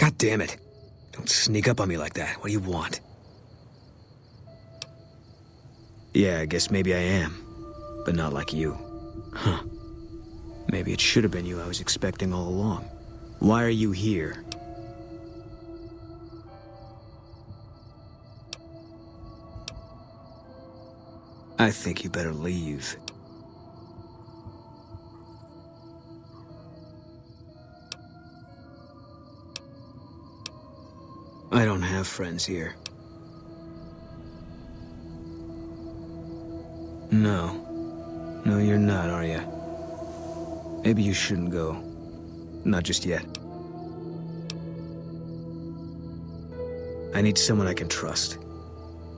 God damn it. Don't sneak up on me like that. What do you want? Yeah, I guess maybe I am. But not like you. Huh. Maybe it should have been you I was expecting all along. Why are you here? I think you better leave. I don't have friends here. No. No, you're not, are you? Maybe you shouldn't go. Not just yet. I need someone I can trust.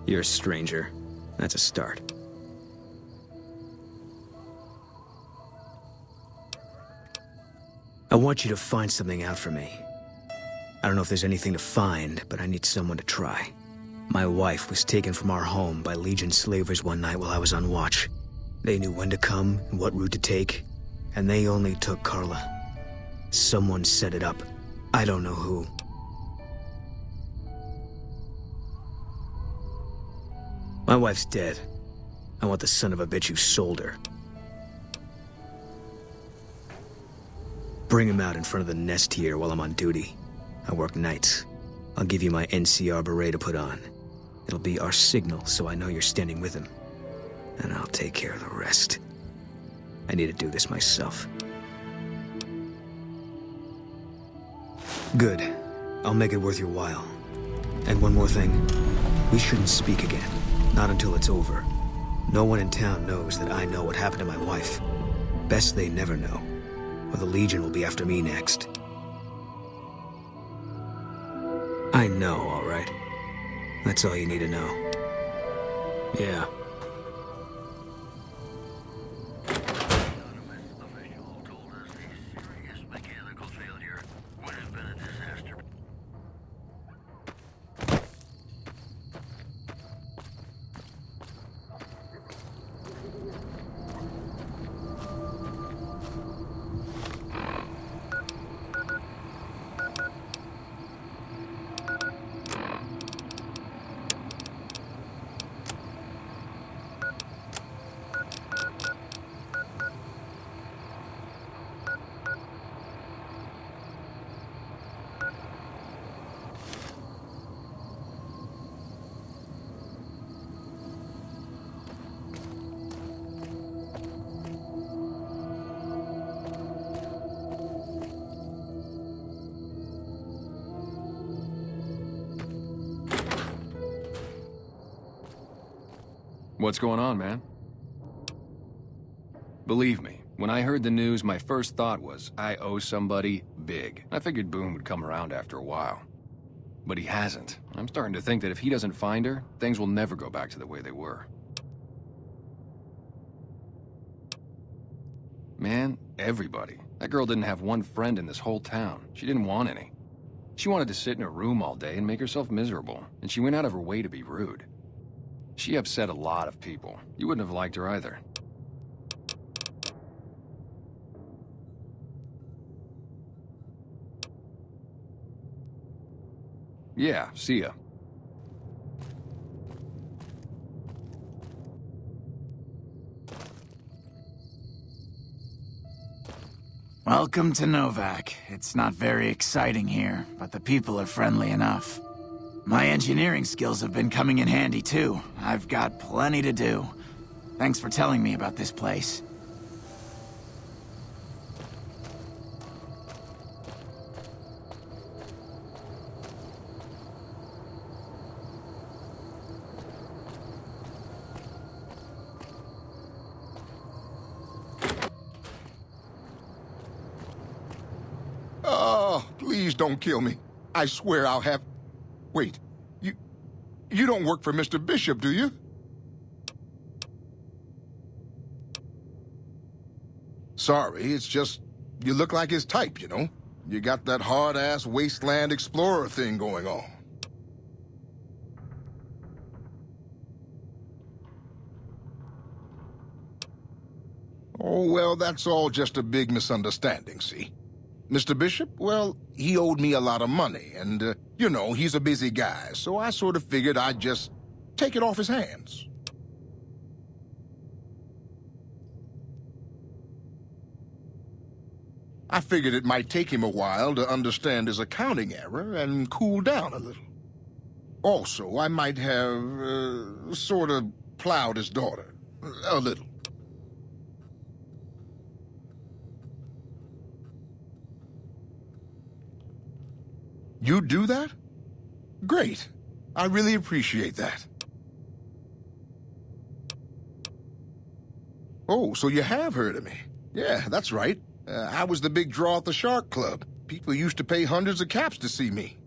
You're a stranger. That's a start. I want you to find something out for me. I don't know if there's anything to find, but I need someone to try. My wife was taken from our home by Legion slavers one night while I was on watch. They knew when to come and what route to take, and they only took Carla. Someone set it up. I don't know who. My wife's dead. I want the son of a bitch who sold her. Bring him out in front of the nest here while I'm on duty. I work nights. I'll give you my NCR beret to put on. It'll be our signal so I know you're standing with him. And I'll take care of the rest. I need to do this myself. Good. I'll make it worth your while. And one more thing. We shouldn't speak again. Not until it's over. No one in town knows that I know what happened to my wife. Best they never know. Or the Legion will be after me next. I know, all right. That's all you need to know. Yeah. What's going on, man? Believe me, when I heard the news, my first thought was, I owe somebody big. I figured Boone would come around after a while. But he hasn't. I'm starting to think that if he doesn't find her, things will never go back to the way they were. Man, everybody. That girl didn't have one friend in this whole town. She didn't want any. She wanted to sit in her room all day and make herself miserable, and she went out of her way to be rude. She upset a lot of people. You wouldn't have liked her either. Yeah, see ya. Welcome to Novak. It's not very exciting here, but the people are friendly enough. My engineering skills have been coming in handy too. I've got plenty to do. Thanks for telling me about this place. Oh, please don't kill me. I swear I'll have... Wait, you don't work for Mr. Bishop, do you? Sorry, it's just, you look like his type, you know? You got that hard-ass wasteland explorer thing going on. Oh, well, that's all just a big misunderstanding, see? Mr. Bishop, well, he owed me a lot of money, and, you know, he's a busy guy, so I sort of figured I'd just take it off his hands. I figured it might take him a while to understand his accounting error and cool down a little. Also, I might have, sort of plowed his daughter. A little. You do that? Great. I really appreciate that. Oh, so you have heard of me. Yeah, that's right. I was the big draw at the Shark Club. People used to pay hundreds of caps to see me.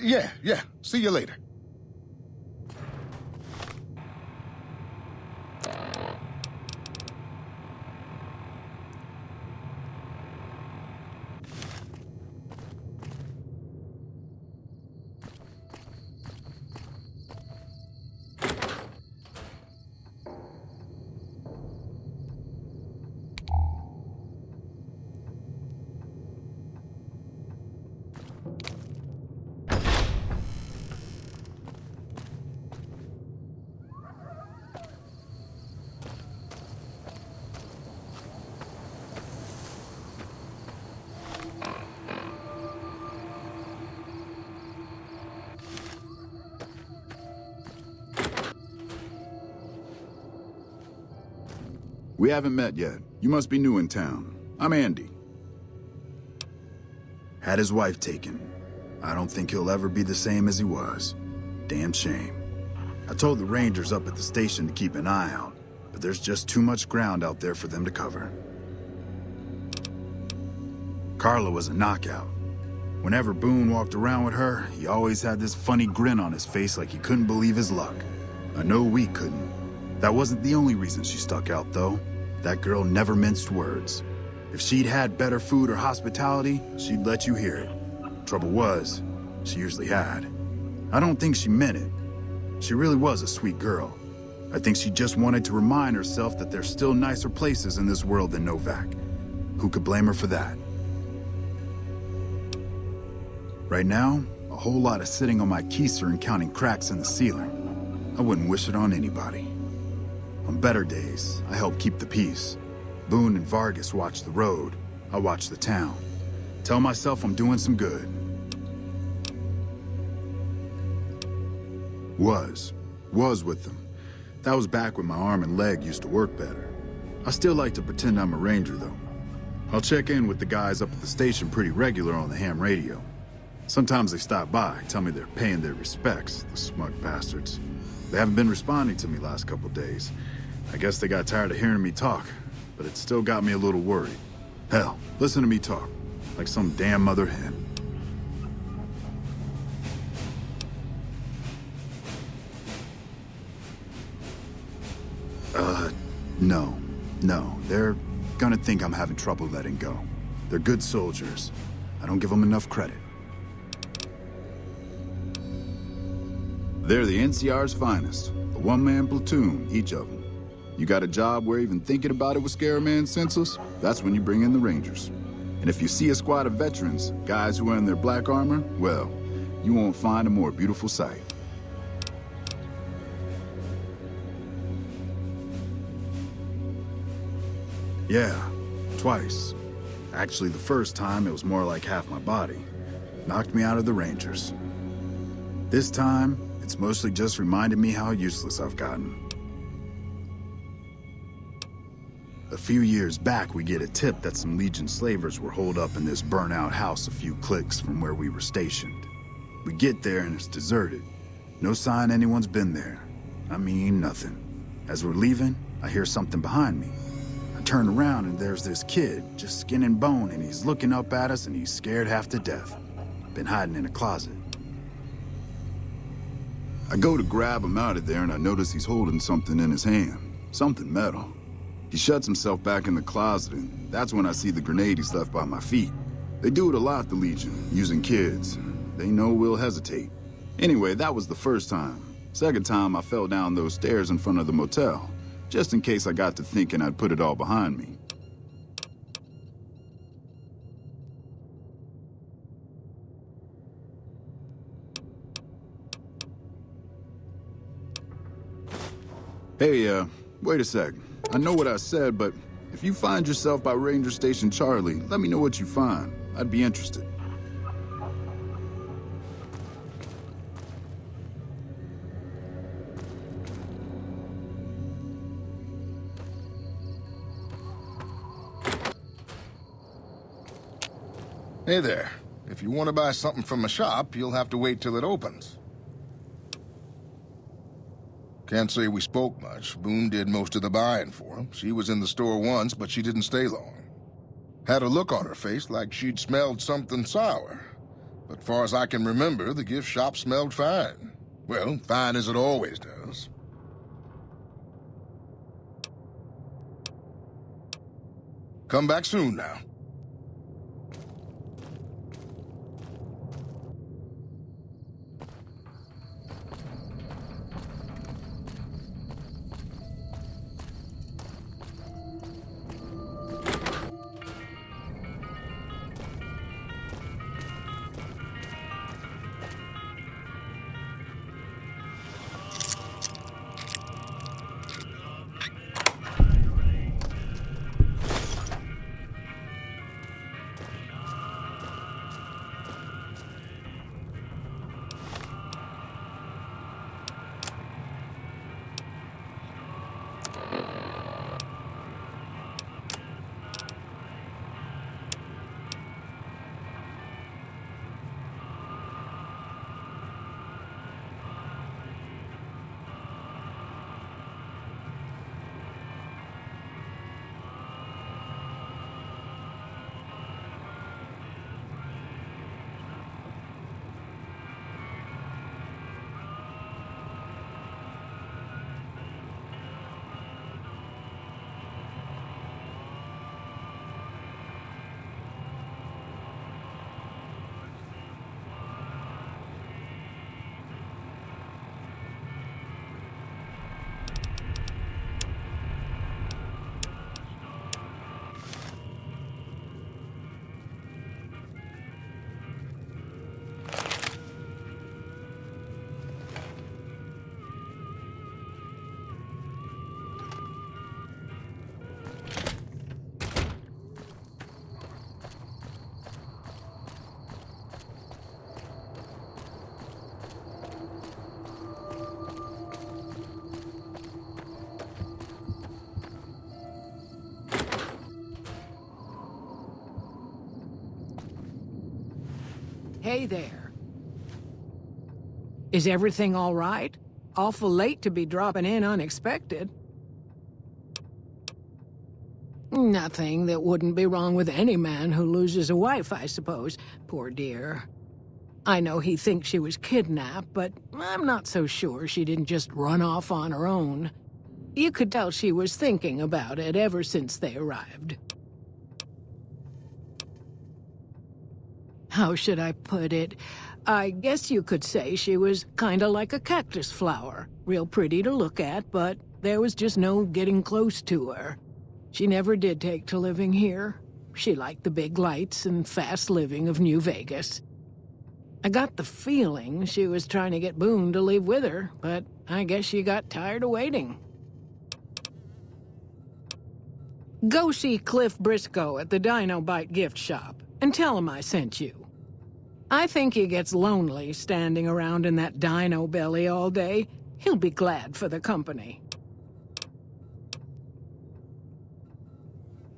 Yeah. See you later. We haven't met yet. You must be new in town. I'm Andy. Had his wife taken. I don't think he'll ever be the same as he was. Damn shame. I told the Rangers up at the station to keep an eye out, but there's just too much ground out there for them to cover. Carla was a knockout. Whenever Boone walked around with her, he always had this funny grin on his face like he couldn't believe his luck. I know we couldn't. That wasn't the only reason she stuck out, though. That girl never minced words. If she'd had better food or hospitality, she'd let you hear it. Trouble was, she usually had. I don't think she meant it. She really was a sweet girl. I think she just wanted to remind herself that there's still nicer places in this world than Novak. Who could blame her for that? Right now, a whole lot of sitting on my keister and counting cracks in the ceiling. I wouldn't wish it on anybody. On better days, I help keep the peace. Boone and Vargas watch the road. I watch the town. Tell myself I'm doing some good. Was with them. That was back when my arm and leg used to work better. I still like to pretend I'm a ranger, though. I'll check in with the guys up at the station pretty regular on the ham radio. Sometimes they stop by, tell me they're paying their respects, the smug bastards. They haven't been responding to me last couple days. I guess they got tired of hearing me talk, but it still got me a little worried. Hell, listen to me talk, like some damn mother hen. No. They're gonna think I'm having trouble letting go. They're good soldiers. I don't give them enough credit. They're the NCR's finest. A one-man platoon, each of them. You got a job where even thinking about it would scare a man senseless? That's when you bring in the Rangers. And if you see a squad of veterans, guys who are in their black armor, well, you won't find a more beautiful sight. Yeah, twice. Actually, the first time, it was more like half my body. Knocked me out of the Rangers. This time, it's mostly just reminded me how useless I've gotten. A few years back, we get a tip that some Legion slavers were holed up in this burnt-out house a few clicks from where we were stationed. We get there and it's deserted. No sign anyone's been there. I mean, nothing. As we're leaving, I hear something behind me. I turn around and there's this kid, just skin and bone, and he's looking up at us and he's scared half to death. Been hiding in a closet. I go to grab him out of there and I notice he's holding something in his hand. Something metal. He shuts himself back in the closet and that's when I see the grenade he's left by my feet. They do it a lot, the Legion, using kids. They know we'll hesitate. Anyway, that was the first time. Second time, I fell down those stairs in front of the motel. just in case I got to thinking I'd put it all behind me. Hey, wait a sec. I know what I said, but if you find yourself by Ranger Station Charlie, let me know what you find. I'd be interested. Hey there. If you want to buy something from a shop, you'll have to wait till it opens. Can't say we spoke much. Boone did most of the buying for him. She was in the store once, but she didn't stay long. Had a look on her face like she'd smelled something sour. But far as I can remember, the gift shop smelled fine. Well, fine as it always does. Come back soon now. Hey there. Is everything all right? Awful late to be dropping in unexpected. Nothing that wouldn't be wrong with any man who loses a wife, I suppose. Poor dear. I know he thinks she was kidnapped, but I'm not so sure she didn't just run off on her own. You could tell she was thinking about it ever since they arrived. How should I put it? I guess you could say she was kinda like a cactus flower. Real pretty to look at, but there was just no getting close to her. She never did take to living here. She liked the big lights and fast living of New Vegas. I got the feeling she was trying to get Boone to leave with her, but I guess she got tired of waiting. Go see Cliff Briscoe at the Dino Bite gift shop, and tell him I sent you. I think he gets lonely standing around in that dino belly all day. He'll be glad for the company.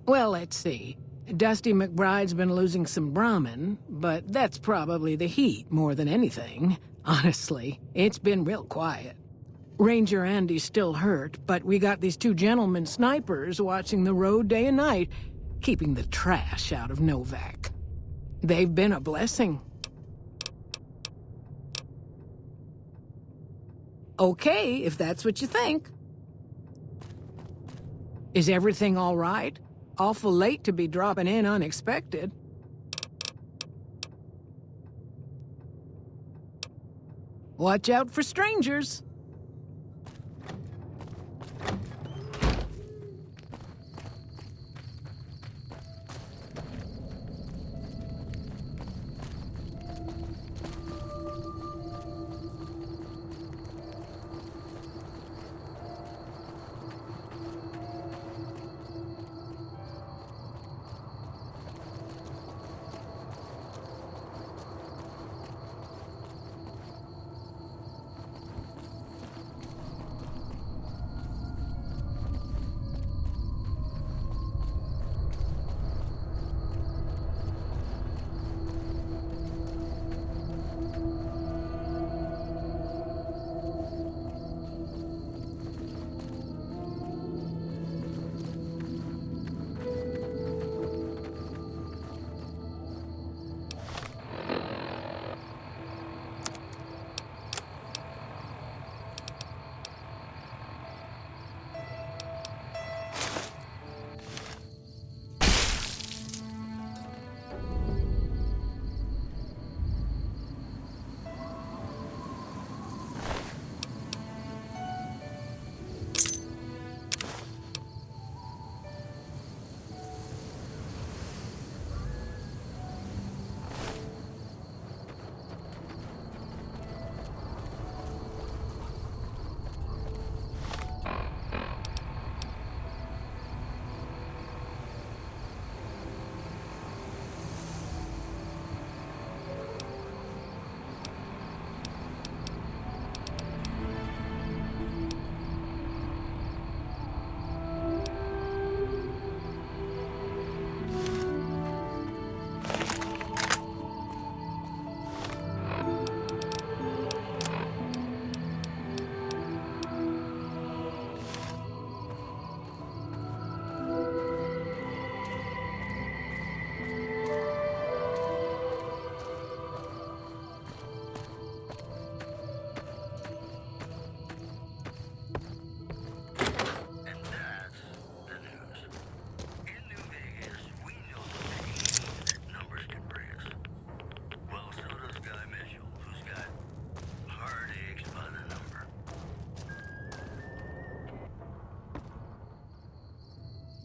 Well, let's see. Dusty McBride's been losing some Brahmin, but that's probably the heat more than anything. Honestly, it's been real quiet. Ranger Andy's still hurt, but we got these two gentlemen snipers watching the road day and night, keeping the trash out of Novak. They've been a blessing. Okay, if that's what you think. Is everything all right? Awful late to be dropping in unexpected. Watch out for strangers.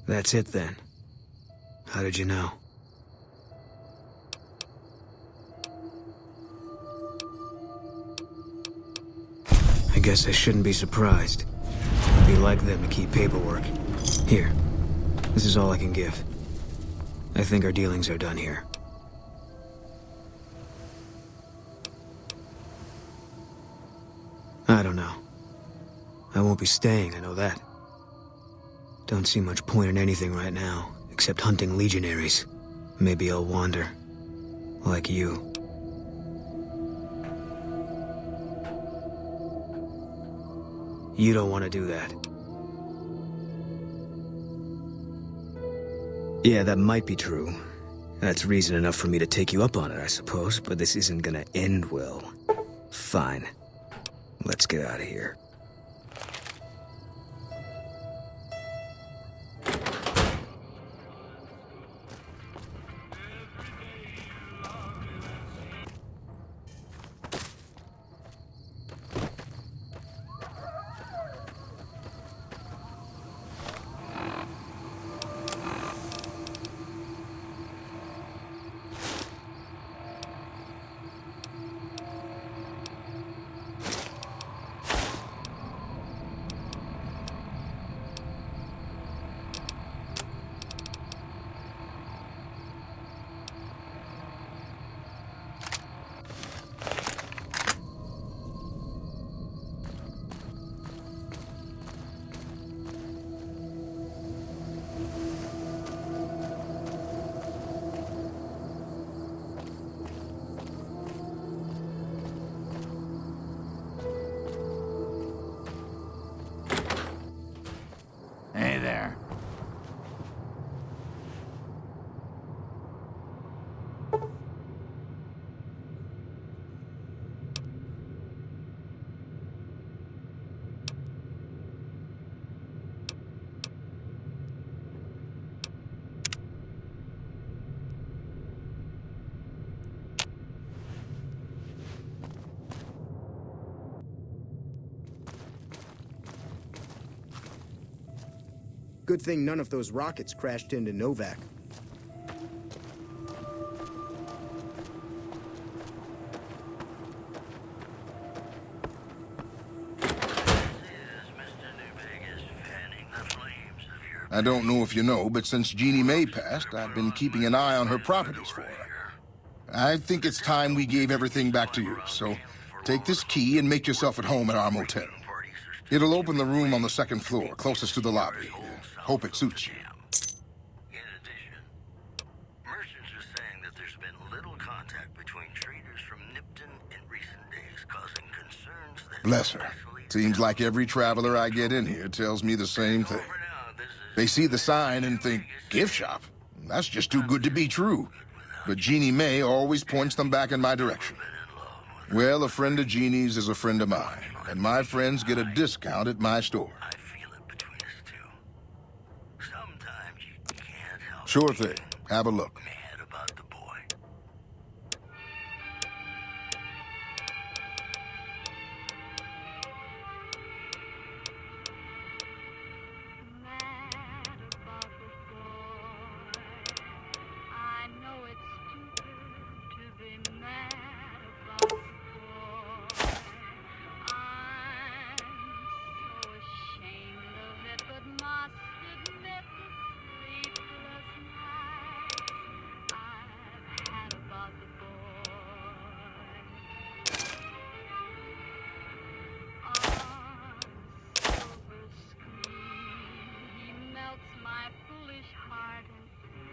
That's it then. How did you know? I guess I shouldn't be surprised. It'd be like them to keep paperwork. Here. This is all I can give. I think our dealings are done here. I don't know. I won't be staying, I know that. Don't see much point in anything right now, except hunting legionaries. Maybe I'll wander. Like you. You don't want to do that. Yeah, that might be true. That's reason enough for me to take you up on it, I suppose, but this isn't gonna end well. Fine. Let's get out of here. Hey there. Good thing none of those rockets crashed into Novak. I don't know if you know, but since Jeannie May passed, I've been keeping an eye on her properties for her. I think it's time we gave everything back to you, so take this key and make yourself at home at our motel. It'll open the room on the second floor, closest to the lobby. Hope it suits you. In addition, merchants are saying that there's been little contact between traders from Nipton in recent days, causing concerns that... Bless her. Seems like every traveler I get in here tells me the same thing. They see the sign and think, gift shop? That's just too good to be true. But Jeannie May always points them back in my direction. Well, a friend of Jeannie's is a friend of mine, and my friends get a discount at my store. I feel it between us two. Sometimes you can't help Sure thing. Have a look. mad about the boy. I know it's stupid to be mad about the boy. I'm so ashamed of it, but must admit the sleepless nights I've had about the boy. On silver screen, he melts my foolish heart in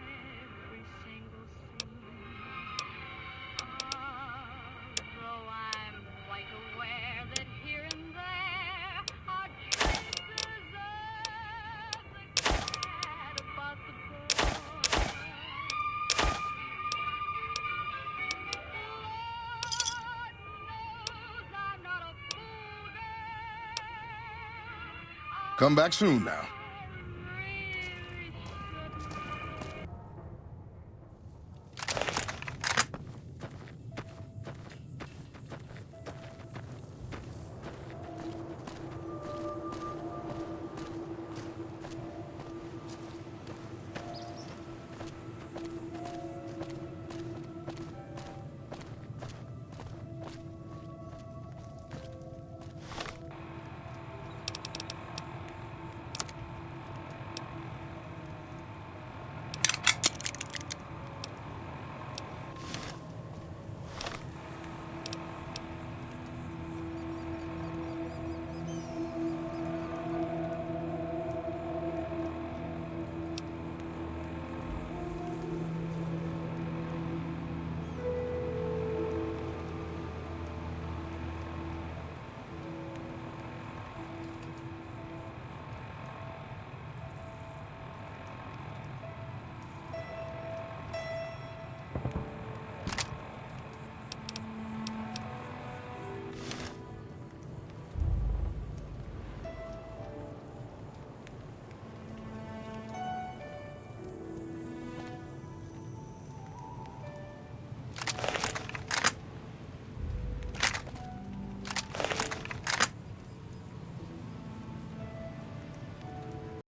every single scene. Although I'm quite aware that here and there are traces of the cat about the boy. Lord knows I'm not a fool girl. Come back soon now.